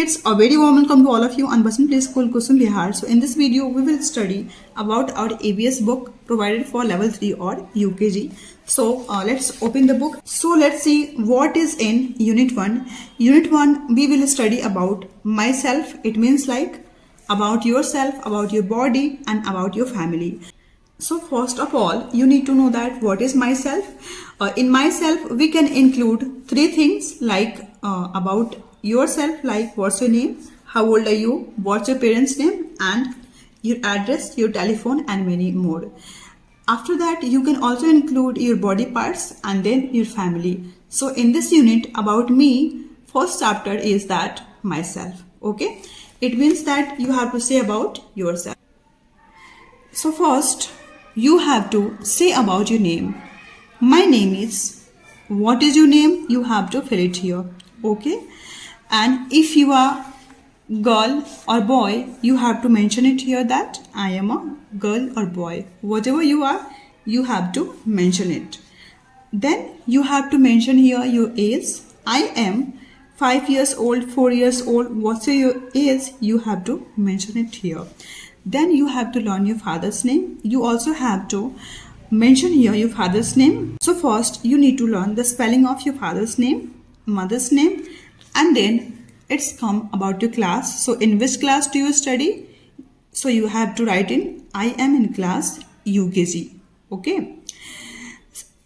kids, a very warm welcome to all of you on Basant Play School, Kusum, Bihar. So in this video, we will study about our ABS book provided for level 3 or UKG. So let's open the book. So let's see what is in Unit 1. Unit 1, we will study about myself. It means like about yourself, about your body and about your family. So first of all, you need to know that what is myself. In myself, we can include three things like about yourself, like what's your name, how old are you, what's your parents' name, and your address, your telephone, and many more. After that, you can also include your body parts and then your family. So in this unit about me, first chapter is that myself. Okay, it means that you have to say about yourself. So first, you have to say about your name. My name is, what is your name? You have to fill it here. Okay, and if you are girl or boy, you have to mention it here that I am a girl or boy. Whatever you are, you have to mention it. Then you have to mention here your age. I am 5 years old, 4 years old. What's your age? You have to mention it here. Then you have to learn your father's name. You also have to mention here your father's name. So first you need to learn the spelling of your father's name, mother's name, and then it's come about your class. So in which class do you study? So you have to write in I am in class UKG. Okay.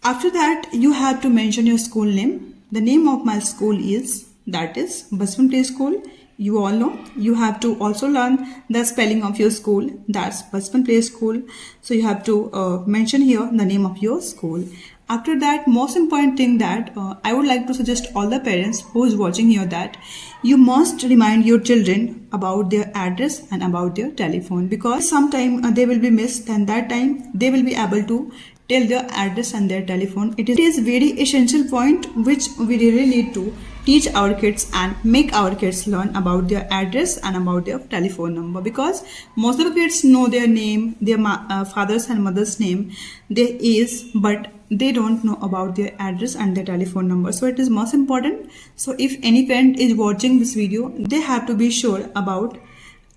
After that you have to mention your school name. The name of my school is, that is Basant Play School. You all know. You have to also learn the spelling of your school. That's Basant Play School. So you have to mention here the name of your school. After that, most important thing that I would like to suggest all the parents who is watching here that you must remind your children about their address and about their telephone, because sometime they will be missed, and that time they will be able to tell their address and their telephone. It is very essential point which we really need to teach our kids and make our kids learn about their address and about their telephone number, because most of the kids know their name, their father's and mother's name, their age, but they don't know about their address and their telephone number. So it is most important. So if any parent is watching this video, they have to be sure about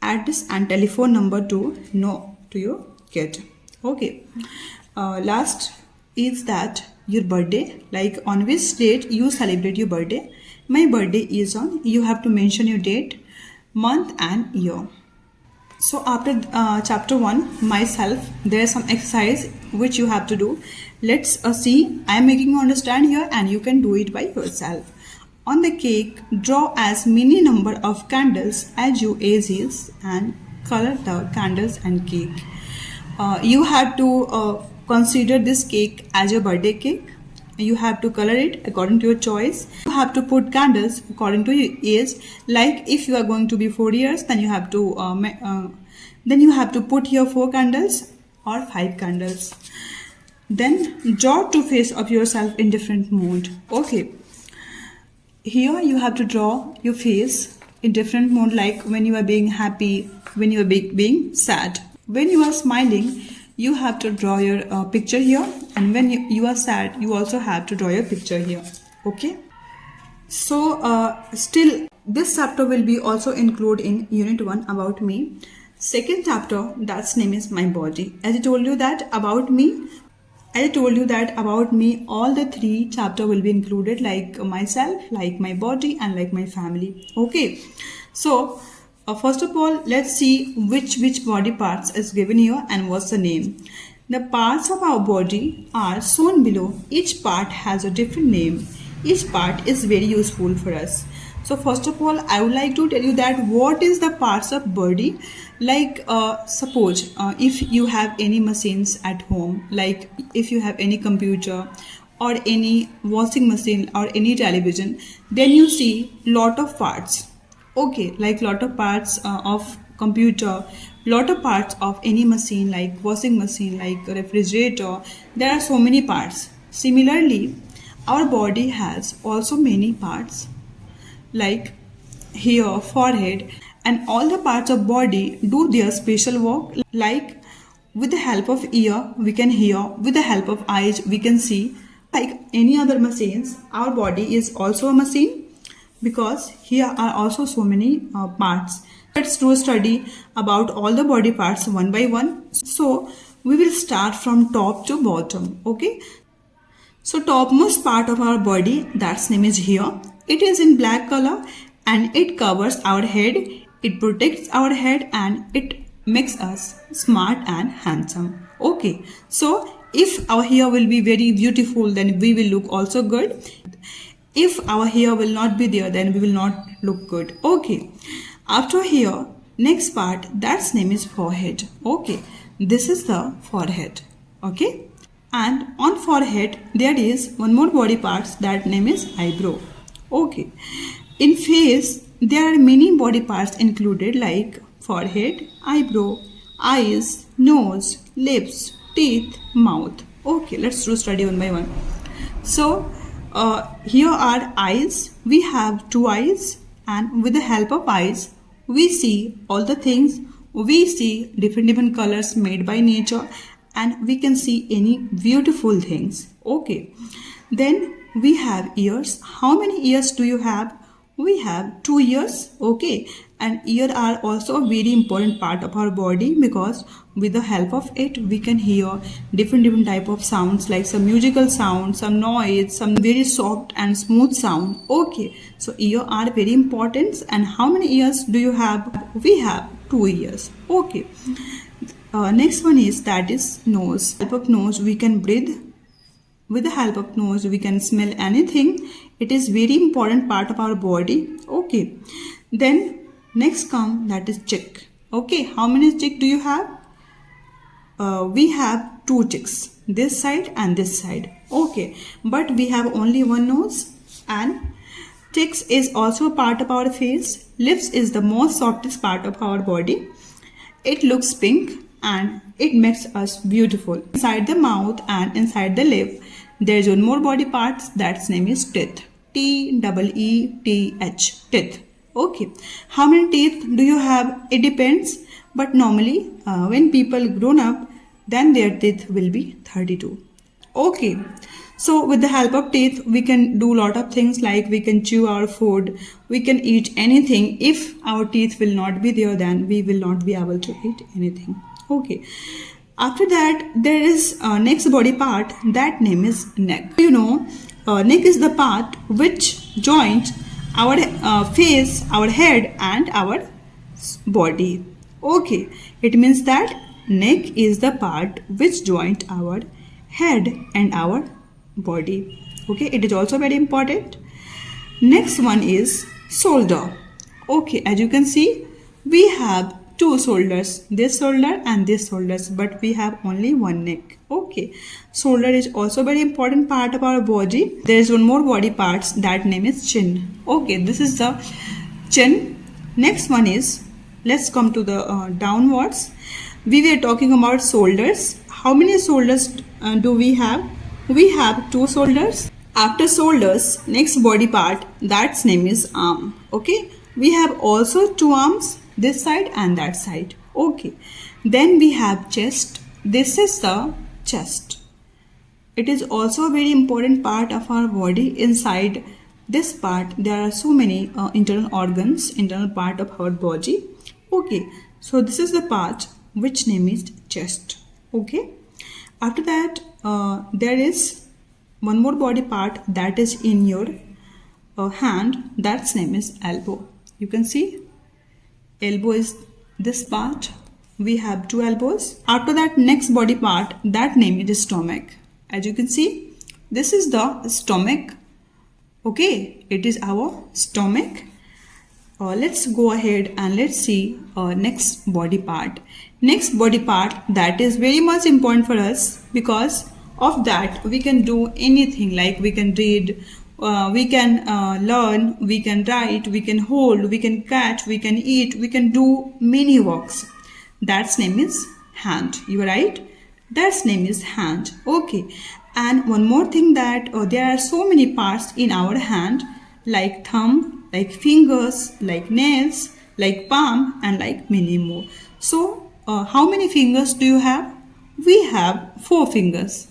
address and telephone number to know to your kid. Okay. Last is that your birthday, like on which date you celebrate your birthday. My birthday is on, you have to mention your date, month and year. So after chapter 1, myself, there is some exercise which you have to do. Let's see. I am making you understand here and you can do it by yourself. On the cake, draw as many number of candles as your age is and color the candles and cake. You have to consider this cake as your birthday cake. You have to color it according to your choice. You have to put candles according to your age. Like if you are going to be 4 years, then you have to put here 4 candles or 5 candles. Then draw 2 faces of yourself in different mood. Okay. Here you have to draw your face in different mode, like when you are being happy, when you are being sad. When you are smiling, you have to draw your picture here, and when you are sad, you also have to draw your picture here. Okay. So still this chapter will be also included in unit 1 about me. Second chapter, that's name is my body. As I told you that about me, all the 3 chapter will be included, like myself, like my body and like my family. Okay. So first of all, let's see which body parts is given here and what's the name. The parts of our body are shown below. Each part has a different name. Each part is very useful for us. So first of all, I would like to tell you that what is the parts of body. Like suppose if you have any machines at home, like if you have any computer or any washing machine or any television, then you see lot of parts. Okay, like lot of parts of computer, lot of parts of any machine like washing machine, like refrigerator. There are so many parts. Similarly, our body has also many parts, like here, forehead, and all the parts of body do their special work. Like with the help of ear, we can hear. With the help of eyes, we can see. Like any other machines, our body is also a machine. because here are also so many parts. Let's do a study about all the body parts one by one. So we will start from top to bottom. Okay. So topmost part of our body, that's name is here. It is in black color and it covers our head. It protects our head and it makes us smart and handsome. Okay. So if our hair will be very beautiful, then we will look also good. If our hair will not be there, then we will not look good. Okay. After here, next part, that's name is forehead. Okay. This is the forehead. Okay. And on forehead, there is one more body parts, that name is eyebrow. Okay. In face, there are many body parts included like forehead, eyebrow, eyes, nose, lips, teeth, mouth. Okay, let's do study one by one. So, here are eyes. We have two eyes, and with the help of eyes, we see all the things. We see different colors made by nature, and we can see any beautiful things. Okay. Then we have ears. How many ears do you have? We have 2 ears. Okay. And ears are also a very important part of our body, because with the help of it we can hear different type of sounds, like some musical sound, some noise, some very soft and smooth sound. Okay. So ears are very important. And how many ears do you have? We have 2 ears. Okay. Next one is, that is nose. With the help of nose we can breathe. With the help of nose we can smell anything. It is very important part of our body. Okay. Then next come, that is cheek. Okay. How many cheek do you have? We have 2 cheeks. This side and this side. Okay. But we have only one nose. And cheeks is also a part of our face. Lips is the most softest part of our body. It looks pink and it makes us beautiful. Inside the mouth and inside the lip, there is one more body parts, that's name is teeth. T-E-E-T-H, teeth. Okay. How many teeth do you have? It depends. But normally, when people grown up, then their teeth will be 32. Okay. So with the help of teeth, we can do lot of things, like we can chew our food, we can eat anything. If our teeth will not be there, then we will not be able to eat anything. Okay. After that, there is next body part, that name is neck. You know, neck is the part which joins our face, our head and our body. Okay. It means that neck is the part which joins our head and our body. Okay. It is also very important. Next one is shoulder. Okay. As you can see, we have 2 shoulders, this shoulder and this shoulders, but we have only one neck. Okay. Shoulder is also very important part of our body. There is one more body parts, that name is chin. Okay. This is the chin. Next one is, let's come to the downwards. We were talking about shoulders. How many shoulders do we have? We have 2 shoulders. After shoulders, next body part, that's name is arm. Okay. We have also 2 arms, this side and that side. Okay. Then we have chest. This is the chest. It is also a very important part of our body. Inside this part, there are so many internal organs, internal part of our body. Okay. So this is the part which name is chest. Okay. After that, there is one more body part that is in your hand. That's name is elbow. You can see elbow is this part. We have 2 elbows. After that, next body part, that name is stomach. As you can see, this is the stomach. Okay, it is our stomach. Let's go ahead and let's see next body part. Next body part, that is very much important for us, because of that we can do anything, like we can read, we can learn, we can write, we can hold, we can catch, we can eat, we can do many works. That's name is hand. You are right. That's name is hand. Okay. And one more thing, that there are so many parts in our hand, like thumb, like fingers, like nails, like palm, and like many more. So how many fingers do you have? We have 4 fingers.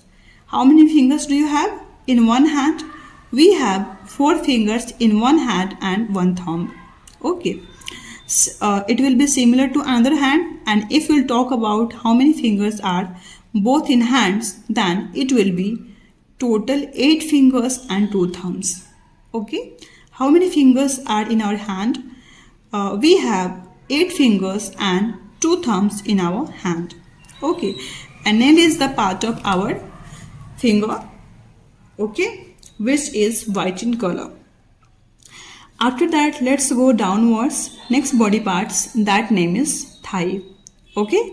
How many fingers do you have in one hand? we have 4 fingers in one hand and one thumb. Okay. It will be similar to another hand, and if we'll talk about how many fingers are both in hands, then it will be total 8 fingers and 2 thumbs. Okay. How many fingers are in our hand? We have 8 fingers and 2 thumbs in our hand. Okay. And nail is the part of our finger, okay, which is white in color. After that, let's go downwards. Next body parts, that name is thigh. Okay,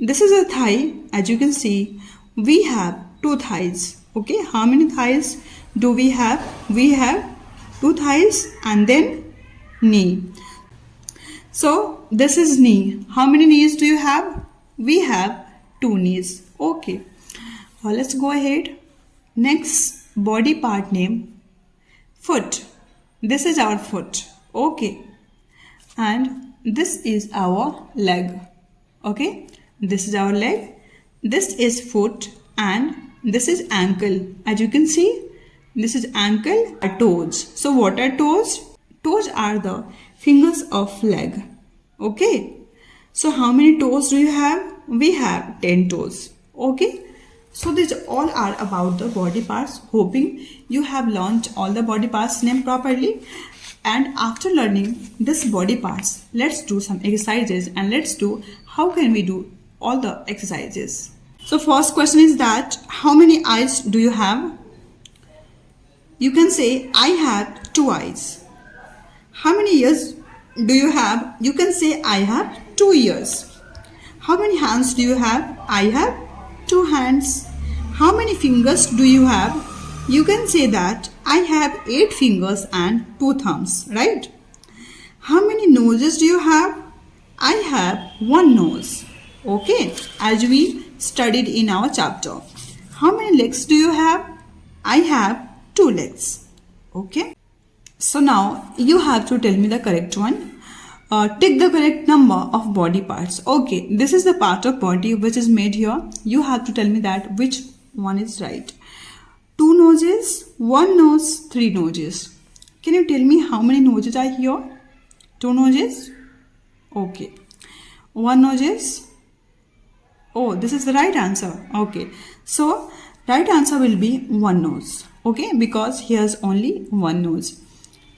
this is a thigh. As you can see, we have 2 thighs. Okay, how many thighs do we have? We have 2 thighs and then knee. So this is knee. How many knees do you have? We have 2 knees. Okay, let's go ahead. Next body part name, foot. This is our foot. Okay, and this is our leg. Okay, this is our leg, this is foot, and this is ankle. As you can see, this is ankle, toes. So what are toes? Toes are the fingers of leg. Okay, so how many toes do you have? We have 10 toes. Okay, so these all are about the body parts. Hoping you have learned all the body parts name properly. And after learning this body parts, let's do some exercises, and let's do how can we do all the exercises. So first question is that how many eyes do you have? You can say I have 2 eyes. How many ears do you have? You can say I have 2 ears. How many hands do you have? I have 2 hands. How many fingers do you have? You can say that I have 8 fingers and 2 thumbs, right? How many noses do you have? I have 1 nose. Okay, as we studied in our chapter. How many legs do you have? I have 2 legs. Okay. So now you have to tell me the correct one. Take the correct number of body parts. Okay, this is the part of body which is made here. You have to tell me that which one is right. 2 noses, 1 nose, 3 noses. Can you tell me how many noses are here? 2 noses. Okay. 1 noses. Oh, this is the right answer. Okay. So right answer will be 1 nose. Okay, because here's only 1 nose.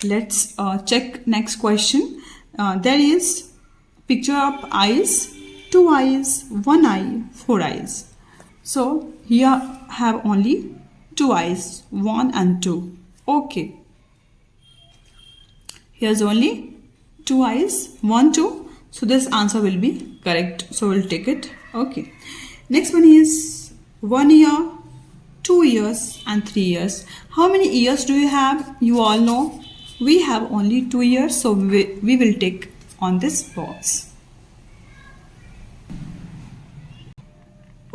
Let's check next question. There is picture of eyes, 2 eyes, 1 eye, 4 eyes. So here have only 2 eyes, 1 and 2. Okay. Here's only 2 eyes, 1, 2. So this answer will be correct. So we'll take it. Okay. Next one is 1 ear, 2 ears and 3 ears. How many ears do you have? You all know. We have only 2 ears, so we will take on this box.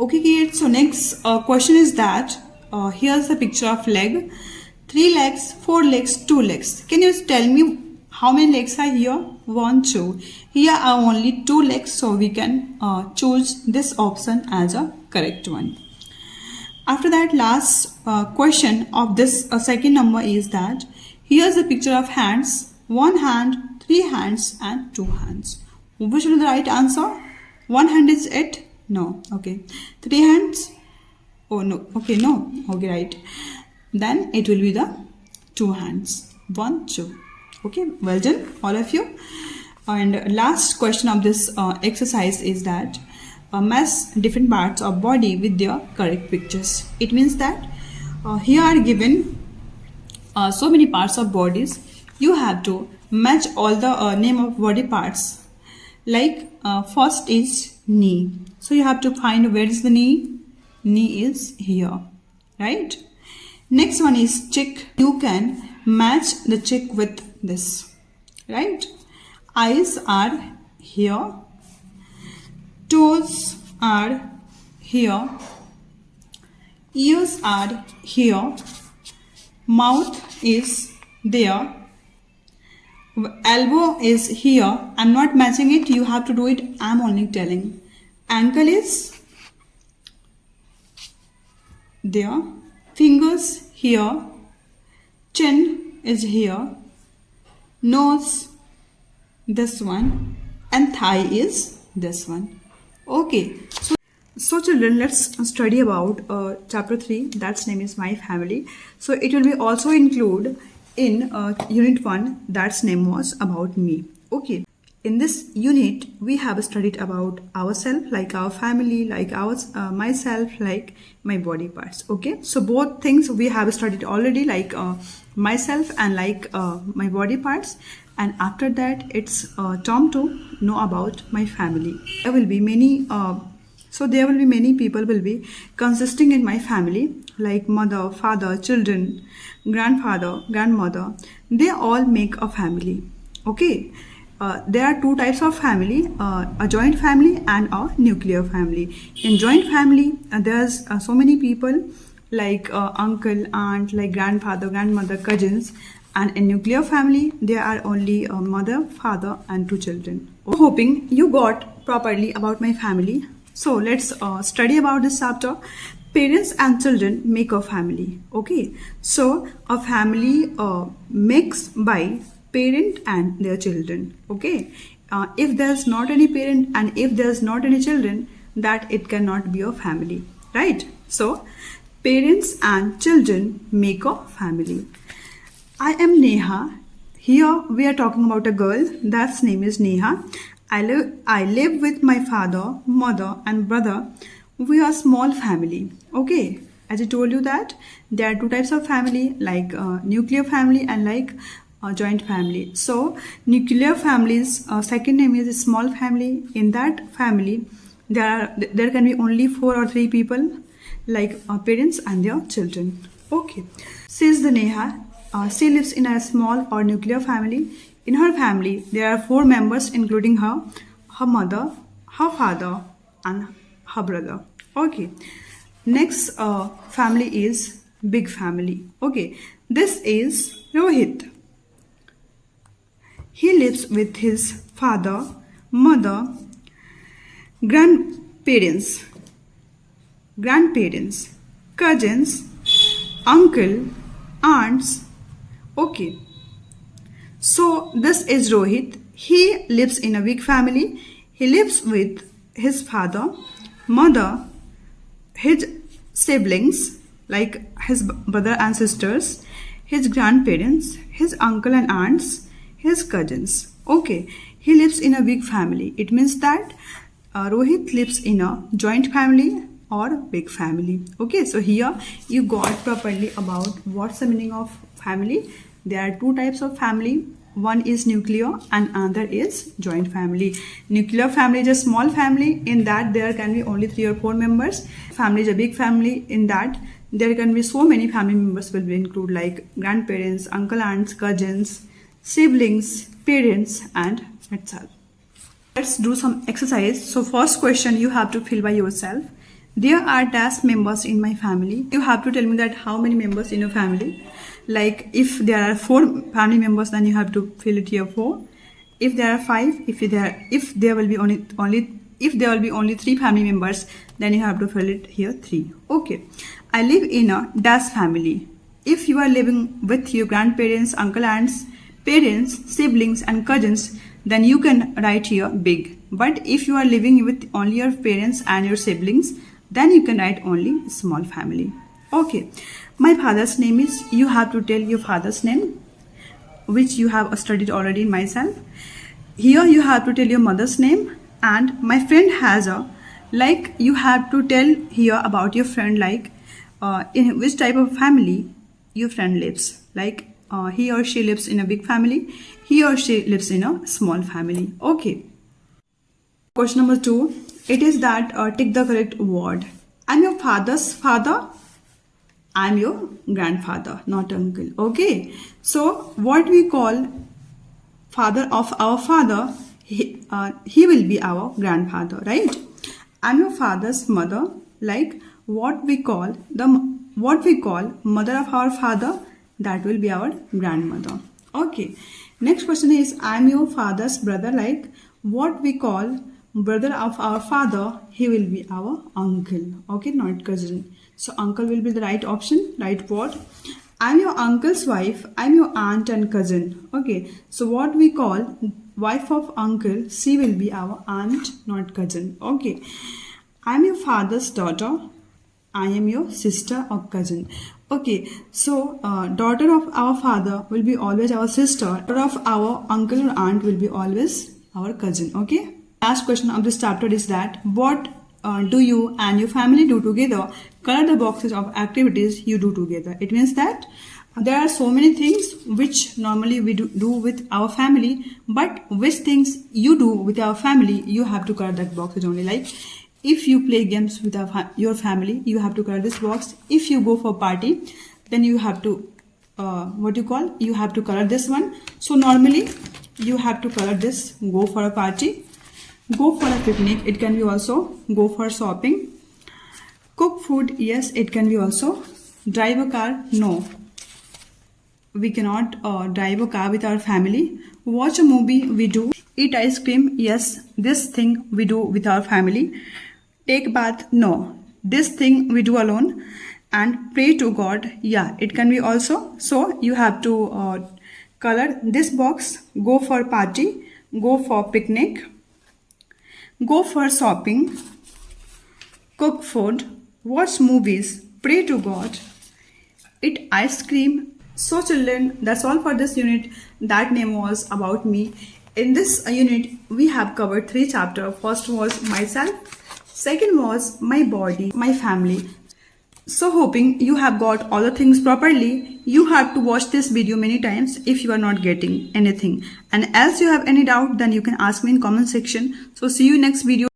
Okay kids, so next question is that here's the picture of leg. 3 legs, 4 legs, 2 legs. Can you tell me how many legs are here? 1, 2. Here are only 2 legs, so we can choose this option as a correct one. After that, last question of this second number is that here's a picture of hands. 1 hand, 3 hands and 2 hands. Which will be the right answer? 1 hand is it? No. Okay. 3 hands? Oh no. Okay, no. Okay, right. Then it will be the 2 hands. 1, 2. Okay, well done all of you. And last question of this exercise is that match different parts of body with their correct pictures. It means that here are given so many parts of bodies. You have to match all the name of body parts. Like first is knee. So you have to find where is the knee. Knee is here, right? Next one is cheek. You can match the cheek with this, right? Eyes are here. Toes are here. Ears are here. Mouth is there. Elbow is here. I'm not matching it. You have to do it. I'm only telling. Ankle is there. Fingers here. chin is here, nose this one, and thigh is this one. Okay, so children, let's study about chapter 3, that's name is My Family. So it will be also include in unit 1, that's name was About Me. Okay, in this unit we have studied about ourselves, like our family, like myself, like my body parts. Okay, so both things we have studied already, like myself and like my body parts. And after that it's time to know about my family. There will be many people will be consisting in my family, like mother, father, children, grandfather, grandmother. They all make a family. Okay, there are two types of family, a joint family and a nuclear family. In joint family there's so many people, like uncle, aunt, like grandfather, grandmother, cousins. And in nuclear family there are only a mother, father and 2 children. Hoping you got properly about my family. So let's study about this chapter. Parents and children make a family. Okay, so a family mixed by parent and their children. Okay, if there's not any parent and if there's not any children, that it cannot be a family, right? So parents and children make a family. I am Neha. Here we are talking about a girl, that's name is Neha. I live with my father, mother and brother. We are a small family. Okay, as I told you that there are 2 types of family, like nuclear family and like joint family. So nuclear families second name is a small family. In that family there can be only 4 or 3 people, like parents and their children. Okay, says the Neha. She lives in a small or nuclear family. In her family, there are 4 members, including her mother, her father, and her brother. Okay. Next family is big family. Okay. This is Rohit. He lives with his father, mother, grandparents, cousins, uncle, aunts. Okay, so this is Rohit. He lives in a big family. He lives with his father, mother, his siblings, like his brother and sisters, his grandparents, his uncle and aunts, his cousins. Okay, he lives in a big family. It means that Rohit lives in a joint family or big family. Okay, so here you got properly about what's the meaning of family. There are 2 types of family. One is nuclear and another is joint family. Nuclear family is a small family. In that there can be only 3 or 4 members. Family is a big family. In that there can be so many family members will be include, like grandparents, uncle, aunts, cousins, siblings, parents and etc. Let's do some exercise. So first question you have to fill by yourself. There are dash members in my family. You have to tell me that how many members in your family. Like if there are 4 family members, then you have to fill it here 4. If there are 5, if there will be only 3 family members, then you have to fill it here 3. Okay, I live in a dash family. If you are living with your grandparents, uncle, aunts, parents, siblings and cousins, then you can write here big. But if you are living with only your parents and your siblings, then you can write only small family. Okay, my father's name is, you have to tell your father's name, which you have studied already in myself. Here you have to tell your mother's name. And my friend has a, like you have to tell here about your friend, like in which type of family your friend lives. Like he or she lives in a big family, he or she lives in a small family. Okay. Question number 2, it is that tick the correct word. I'm your father's father. I'm your grandfather, not uncle. Okay. So what we call father of our father, he will be our grandfather, right? I'm your father's mother. Like what we call mother of our father, that will be our grandmother. Okay. Next question is, I'm your father's brother. Like what we call brother of our father, he will be our uncle. Okay, not cousin. So uncle will be the right option, right word. I'm your uncle's wife. I'm your aunt and cousin. Okay, so what we call wife of uncle, she will be our aunt, not cousin. Okay, I'm your father's daughter. I am your sister or cousin. Okay, so daughter of our father will be always our sister. Daughter of our uncle or aunt will be always our cousin. Okay. Last question of this chapter is that what do you and your family do together? Color the boxes of activities you do together. It means that there are so many things which normally we do with our family, but which things you do with our family, you have to color that boxes only. Like if you play games with your family, you have to color this box. If you go for party, then you have to you have to color this one. So normally you have to color this. Go for a party, go for a picnic. It can be also go for shopping. Cook food, yes, it can be also. Drive a car, no, we cannot drive a car with our family. Watch a movie, we do. Eat ice cream, yes, this thing we do with our family. Take bath, no, this thing we do alone. And pray to God, yeah, it can be also. So you have to color this box. Go for party, go for picnic, go for shopping, cook food, watch movies, pray to God, eat ice cream. So children, that's all for this unit. That name was about me. In this unit, we have covered 3 chapters. First was myself, second was my body, my family. So hoping you have got all the things properly. You have to watch this video many times if you are not getting anything. And else you have any doubt, then you can ask me in comment section. So see you next video.